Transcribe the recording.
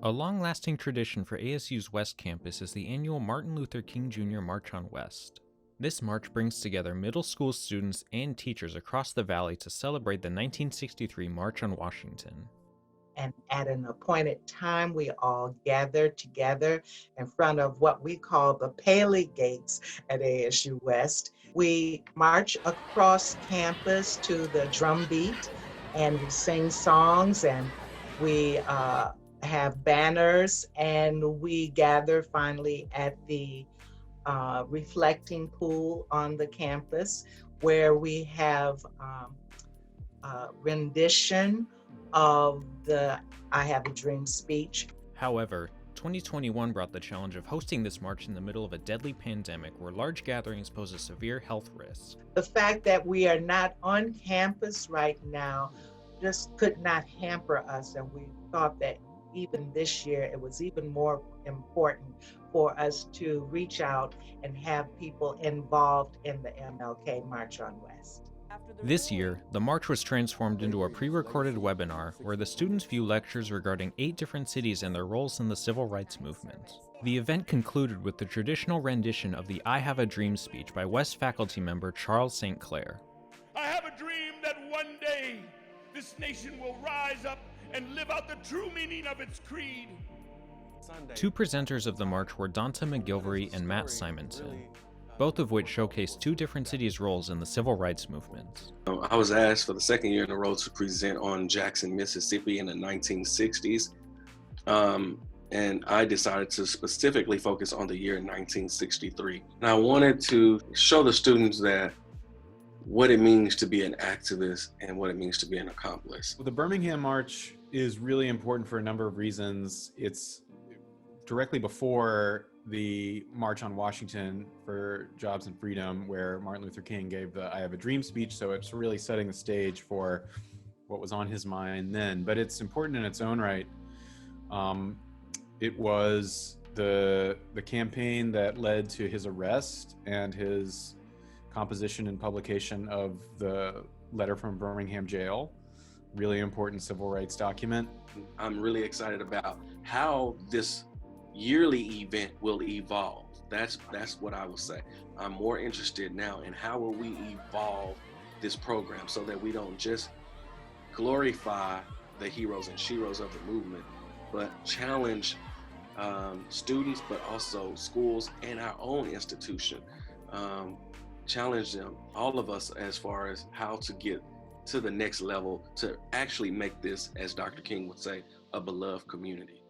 A long-lasting tradition for ASU's West Campus is the annual Martin Luther King Jr. March on West. This march brings together middle school students and teachers across the valley to celebrate the 1963 March on Washington. And at an appointed time, we all gather together in front of what we call the Paley Gates at ASU West. We march across campus to the drum beat, and we sing songs, and we have banners, and we gather finally at the reflecting pool on the campus, where we have rendition of the I Have a Dream speech. However, 2021 brought the challenge of hosting this march in the middle of a deadly pandemic where large gatherings pose a severe health risk. The fact that we are not on campus right now just could not hamper us, and we thought that even this year it was even more important for us to reach out and have people involved in the MLK March on West. This year, the march was transformed into a pre-recorded webinar where the students view lectures regarding 8 different cities and their roles in the civil rights movement. The event concluded with the traditional rendition of the I Have a Dream speech by West faculty member Charles St. Clair. I have a dream that one day this nation will rise up and live out the true meaning of its creed. Two presenters of the march were Donta McGilvery and Matt Simonson, both of which showcased 2 different cities' roles in the civil rights movement. I was asked for the second year in a row to present on Jackson, Mississippi in the 1960s. And I decided to specifically focus on the year 1963. And I wanted to show the students that what it means to be an activist and what it means to be an accomplice. The Birmingham March is really important for a number of reasons. It's directly before the March on Washington for Jobs and Freedom, where Martin Luther King gave the I Have a Dream speech. So it's really setting the stage for what was on his mind then. But it's important in its own right. It was the campaign that led to his arrest and his composition and publication of the letter from Birmingham jail. Really important civil rights document. I'm really excited about how this yearly event will evolve. That's what I will say. I'm more interested now in how will we evolve this program so that we don't just glorify the heroes and sheroes of the movement, but challenge students, but also schools and our own institution. Challenge them, all of us, as far as how to get to the next level to actually make this, as Dr. King would say, a beloved community.